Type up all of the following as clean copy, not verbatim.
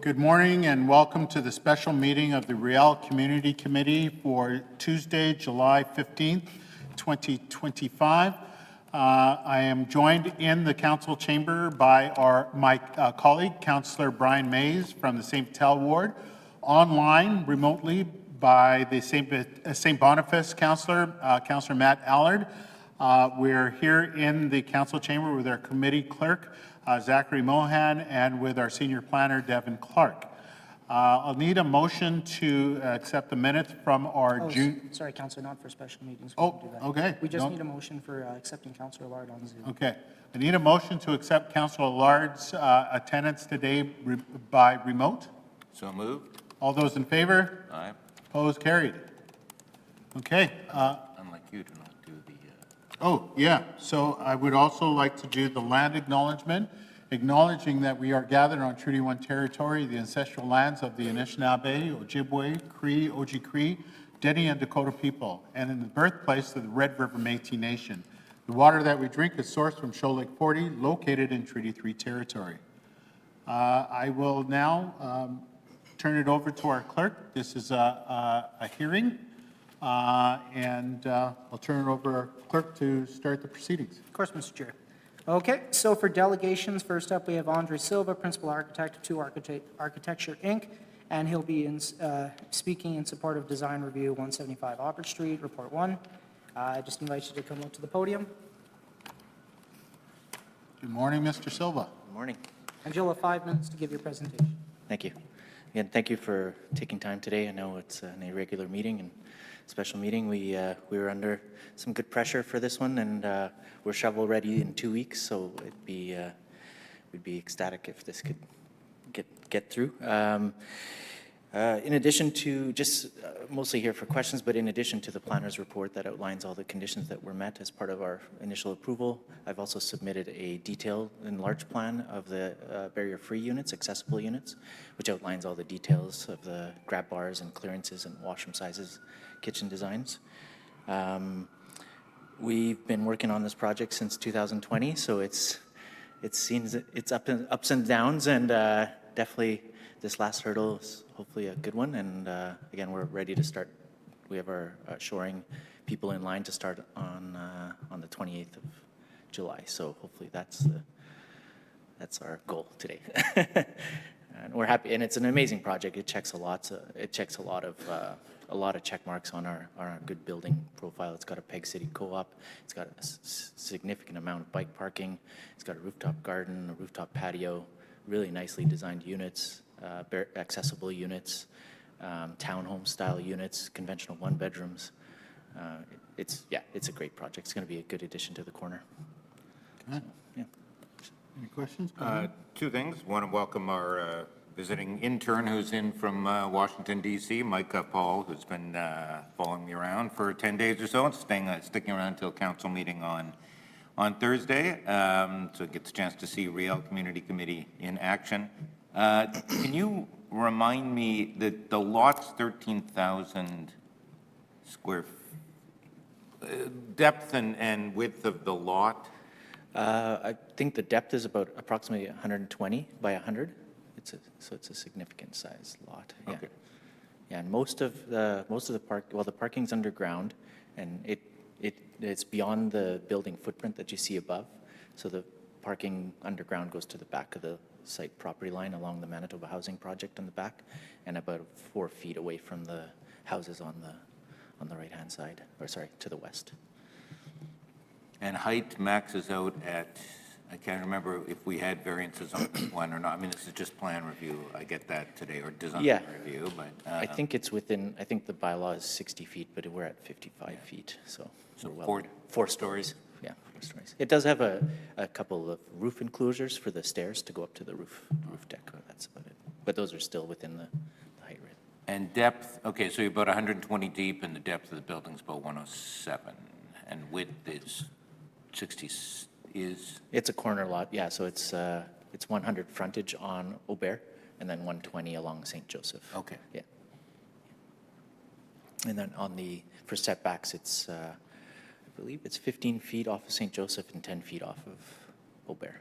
Good morning and welcome to the special meeting of the Riel Community Committee for Tuesday, July 15th, 2025. I am joined in the council chamber by my colleague, Councillor Brian Mays from the St. Vital ward, online remotely by the St. Boniface councillor, Councillor Matt Allard. We're here in the council chamber with our committee clerk, Zachary Mohan, and with our senior planner, Devin Clark. I'll need a motion to accept the minutes from our June... Sorry, Councillor, not for special meetings. We Oh, can do that. okay. We just need a motion for accepting Councillor Allard on Zoom. Okay. I need a motion to accept Councillor Allard's attendance today by remote. So moved. All those in favor? Aye. Opposed? Carried. Okay. Unlike you, do not do the... Oh, yeah. So I would also like to do the land acknowledgement, acknowledging that we are gathered on Treaty 1 territory, the ancestral lands of the Anishinaabe, Ojibwe, Cree, Oji-Cree, Denny, and Dakota people, and in the birthplace of the Red River Métis Nation. The water that we drink is sourced from Shoal Lake 40, located in Treaty 3 territory. I will now turn it over to our clerk. This is a hearing. I'll turn it over to our clerk to start the proceedings. Of course, Mr. Chair. Okay, so for delegations, first up we have Andre Silva, Principal Architect of 2 Architecture, Inc., and he'll be speaking in support of Design Review 175 Albert Street, Report 1. I just invite you to come up to the podium. Good morning, Mr. Silva. Good morning. And you'll have 5 minutes to give your presentation. Thank you. Again, thank you for taking time today. I know it's an irregular meeting and special meeting. We were under some good pressure for this one, and we're shovel ready in 2 weeks. So we'd be ecstatic if this could get through. In addition to mostly here for questions, but in addition to the planner's report that outlines all the conditions that were met as part of our initial approval, I've also submitted a detailed enlarged plan of the barrier-free units, accessible units, which outlines all the details of the grab bars and clearances and washroom sizes, kitchen designs. We've been working on this project since 2020, so it's seen its ups and downs, and definitely this last hurdle is hopefully a good one. And again, we're ready to start. We have our shoring people in line to start on the 28th of July. So hopefully that's our goal today. And we're happy, and it's an amazing project. It checks a lot. It checks a lot of check marks on our good building profile. It's got a Peg City Co-op. It's got a significant amount of bike parking. It's got a rooftop garden, a rooftop patio, really nicely designed units, accessible units, townhome style units, conventional 1-bedrooms. It's a great project. It's going to be a good addition to the corner. Good. Yeah. Any questions? 2 things. Want to welcome our visiting intern who's in from Washington, D.C., Micah Paul, who's been following me around for 10 days or so and sticking around until council meeting on Thursday. So it gets a chance to see Riel Community Committee in action. Can you remind me that the lot's 13,000 square depth and width of the lot? I think the depth is about approximately 120 by 100. So it's a significant size lot. Yeah. Okay. Yeah, and most of the the parking's underground, and it's beyond the building footprint that you see above. So the parking underground goes to the back of the site property line along the Manitoba Housing Project on the back, and about 4 feet away from the houses on the right-hand side, or sorry, to the west. And height maxes out at, I can't remember if we had variances on this one or not. I mean, this is just plan review. I get that today, or design review, but... I think it's within, I think the bylaw is 60 feet, but we're at 55 feet, so we're four stories. Yeah, 4 stories. It does have a couple of roof enclosures for the stairs to go up to the roof deck. That's about it. But those are still within the height rate. And depth, okay, so you're about 120 deep, and the depth of the building's about 107, and width is 60 is... It's a corner lot, yeah, so it's 100 frontage on Aubert, and then 120 along St. Joseph. Okay. Yeah. And then for setbacks, it's, I believe it's 15 feet off of St. Joseph and 10 feet off of Aubert.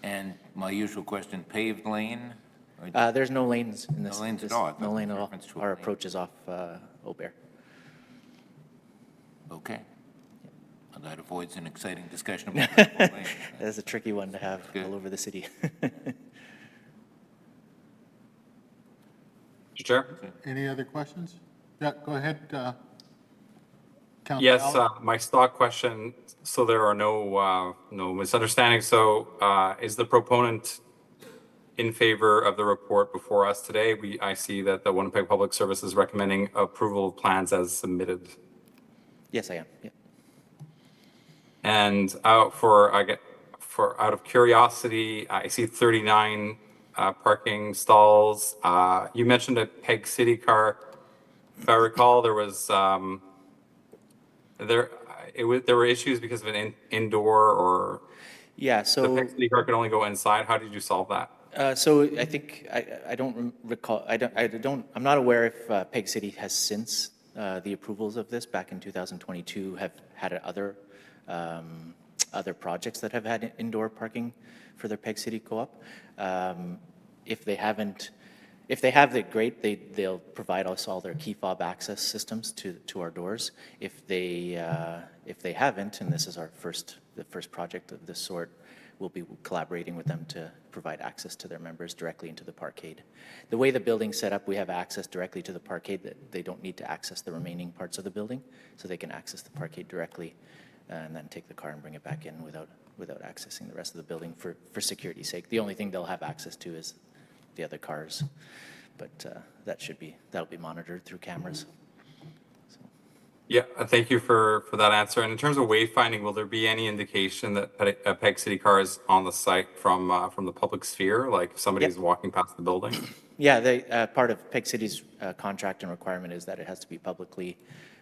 And my usual question, paved lane? There's no lanes in this. No lanes at this- all. I thought No there lane was at all. reference to a Our lane. approach is off Aubert. Okay. Well, that avoids an exciting discussion about Principal Lane. That's a tricky one to have Good. all over the city. Mr. Chair? Any other questions? Yeah, go ahead, Councilor Yes, Allen. my stock question, so there are no misunderstandings. So is the proponent in favor of the report before us today? I see that the Winnipeg Public Service is recommending approval of plans as submitted. Yes, I am. Yeah. And out of curiosity, I see 39 parking stalls. You mentioned a Peg City car. If I recall, there were issues because of an indoor, or Yeah, the so. Peg City car could only go inside. How did you solve that? So I think, I don't recall, I'm not aware if Peg City has since the approvals of this back in 2022 have had other projects that have had indoor parking for their Peg City Co-op. If they haven't, if they have, great, they'll provide us all their key fob access systems to our doors. If they haven't, and this is the first project of this sort, we'll be collaborating with them to provide access to their members directly into the parkade. The way the building's set up, we have access directly to the parkade, that they don't need to access the remaining parts of the building, so they can access the parkade directly and then take the car and bring it back in without accessing the rest of the building for security's sake. The only thing they'll have access to is the other cars, but that'll be monitored through cameras. Yeah, thank you for that answer. And in terms of wayfinding, will there be any indication that a Peg City car is on the site from the public sphere, like if somebody's walking past the building? Yeah, part of Peg City's contract and requirement is that it has to be publicly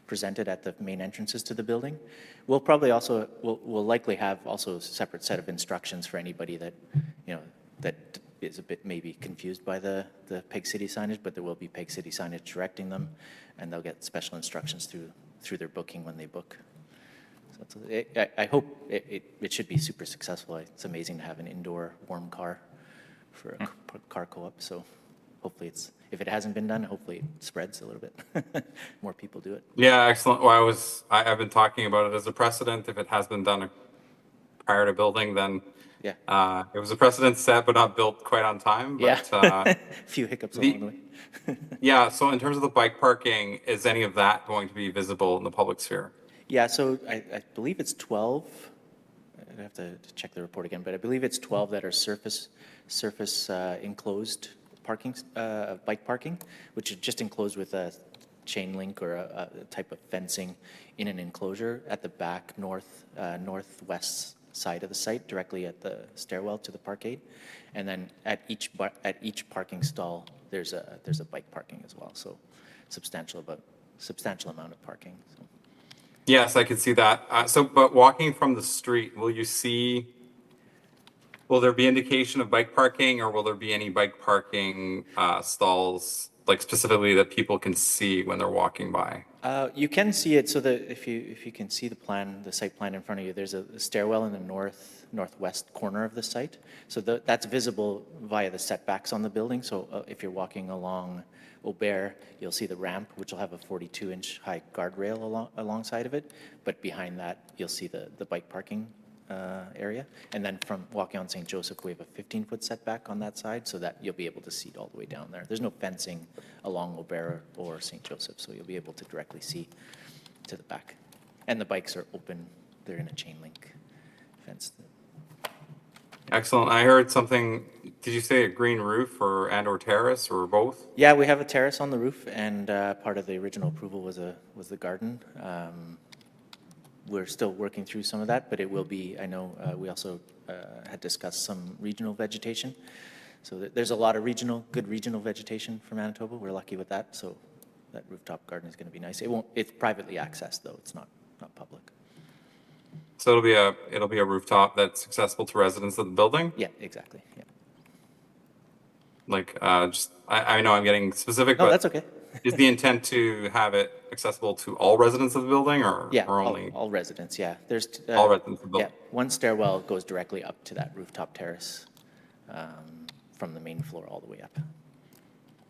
presented at the main entrances to the building. We'll probably also, we'll likely have also a separate set of instructions for anybody that, that is a bit maybe confused by the Peg City signage, but there will be Peg City signage directing them, and they'll get special instructions through their booking when they book. So I hope it should be super successful. It's amazing to have an indoor warm car for a car co-op, so hopefully if it hasn't been done, hopefully it spreads a little bit. More people do it. Yeah, excellent. Well, I've been talking about it as a precedent. If it has been done prior to building, then Yeah. It was a precedent set, but not built quite on time. But, A few hiccups along the way. yeah, so in terms of the bike parking, is any of that going to be visible in the public sphere? Yeah, so I believe it's 12. I'd have to check the report again, but I believe it's 12 that are surface enclosed parking, bike parking, which is just enclosed with a chain link or a type of fencing in an enclosure at the back northwest side of the site, directly at the stairwell to the parkade. And then at each parking stall, there's a bike parking as well. So substantial amount of parking. So. Yes, I can see that. But walking from the street, will there be indication of bike parking, or will there be any bike parking stalls, like specifically that people can see when they're walking by? You can see it, so that if you can see the site plan in front of you, there's a stairwell in the northwest corner of the site. So that's visible via the setbacks on the building. So if you're walking along Aubert, you'll see the ramp, which will have a 42-inch high guardrail alongside of it. But behind that, you'll see the bike parking area. And then from walking on St. Joseph, we have a 15-foot setback on that side, so that you'll be able to see it all the way down there. There's no fencing along Aubert or St. Joseph, so you'll be able to directly see to the back. And the bikes are open. They're in a chain link fence. Excellent. I heard something, did you say a green roof or terrace or both? Yeah, we have a terrace on the roof, and part of the original approval was the garden. We're still working through some of that, but it will be, I know we also had discussed some regional vegetation. So there's a lot of good regional vegetation for Manitoba. We're lucky with that, so that rooftop garden is going to be nice. It's privately accessed though, it's not public. So it'll be a rooftop that's accessible to residents of the building? Yeah, exactly, yeah. Like, I know I'm getting specific, No, but that's okay. is the intent to have it accessible to all residents of the building, or Yeah, or only? all residents, yeah. There's All residents of the yeah, building. one stairwell goes directly up to that rooftop terrace. from the main floor all the way up.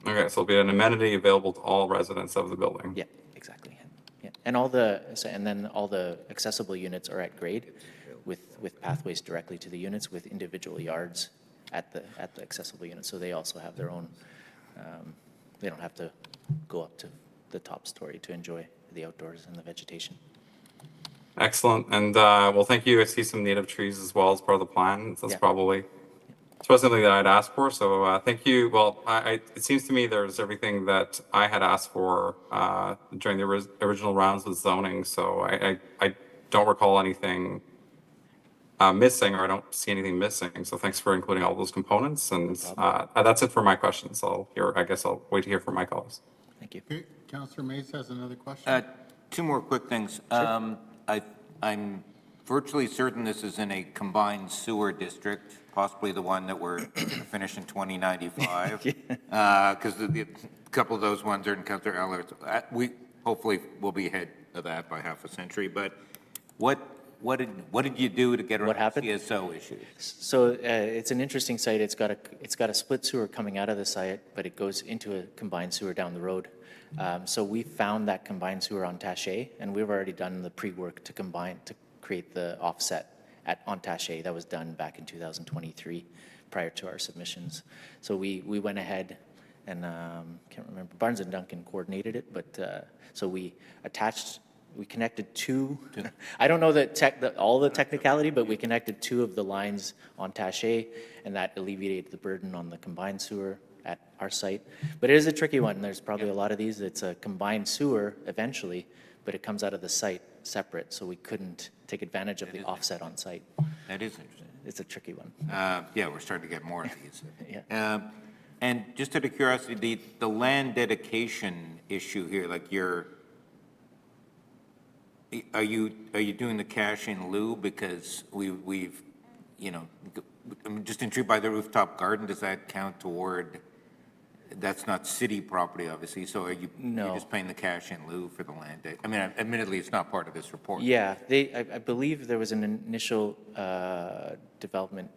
Okay, so it'll be an amenity available to all residents of the building. Yeah, exactly. Yeah, and all the accessible units are at grade with pathways directly to the units with individual yards at the accessible units. So they also have their own, they don't have to go up to the top story to enjoy the outdoors and the vegetation. Excellent. And well, thank you. I see some native trees as well as part of the plan. That's Yeah. probably something that I'd asked for. So thank you. Well, it seems to me there's everything that I had asked for during the original rounds with zoning. So I don't recall anything missing, or I don't see anything missing. So thanks for including all those components. And that's it for my questions. I guess I'll wait to hear from my colleagues. Thank you. Okay, Councillor Mays has another question. Two more quick things. I'm virtually certain this is in a combined sewer district, possibly the one that we're going to finish in 2095. Because a couple of those ones are in Councillor Eller's. We hopefully will be ahead of that by half a century. But what did you do to get around happened? CSO issues? So it's an interesting site. It's got a split sewer coming out of the site, but it goes into a combined sewer down the road. So we found that combined sewer on Taché, and we've already done the pre-work to create the offset on Taché. That was done back in 2023, prior to our submissions. So we went ahead and can't remember, Barnes and Duncan coordinated it, but so we connected two. I don't know all the technicality, but we connected two of the lines on Taché, and that alleviated the burden on the combined sewer at our site. But it is a tricky one. There's probably a lot of these. It's a combined sewer eventually, but it comes out of the site separate, so we couldn't take advantage of the offset on site. That is interesting. It's a tricky one. Yeah, we're starting to get more of these. Yeah. And just out of curiosity, the land dedication issue here, like are you doing the cash in lieu? Because we've, I'm just intrigued by the rooftop garden. Does that count toward, that's not city property, obviously, so are you No. you're just paying the cash in lieu for the land? I mean, admittedly, it's not part of this report. Yeah, I believe there was an initial development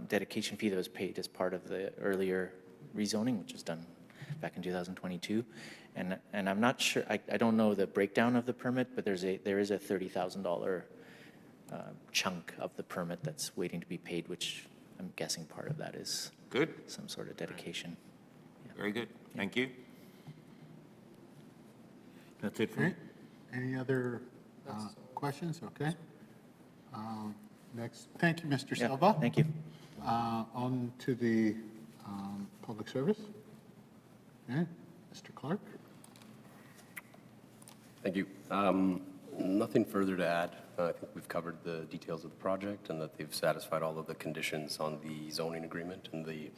dedication fee that was paid as part of the earlier rezoning, which was done back in 2022. And I'm not sure, I don't know the breakdown of the permit, but there is a $30,000 chunk of the permit that's waiting to be paid, which I'm guessing part of that is Good, some sort of dedication. very good. Thank you. That's it for me. Okay, any other questions? Okay. Next, thank you, Mr. Yeah, Silva. thank you. On to the public service. Okay, Mr. Clark. Thank you. Nothing further to add. I think we've covered the details of the project and that they've satisfied all of the conditions on the zoning agreement and the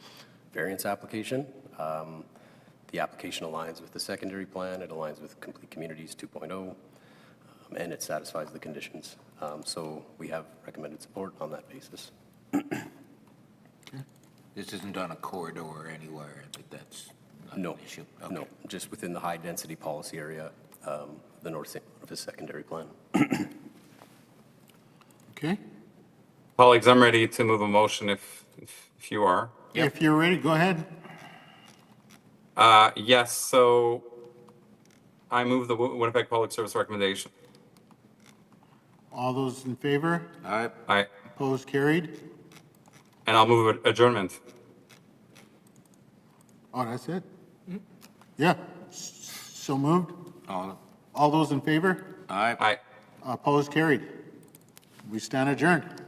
variance application. The application aligns with the secondary plan. It aligns with Complete Communities 2.0, and it satisfies the conditions. So we have recommended support on that basis. This isn't on a corridor or anywhere, but that's not No, an issue. Okay. no, just within the high-density policy area, the North St. Louis secondary plan. Okay, Colleagues, I'm ready to move a motion if you are. if you're ready, go ahead. Yes, so I move the Winnipeg Public Service recommendation. All those in favor? I Opposed, carried? And I'll move adjournment. Oh, that's it? Yeah, so moved. All those in favor? Aye. Aye. Opposed, carried. We stand adjourned.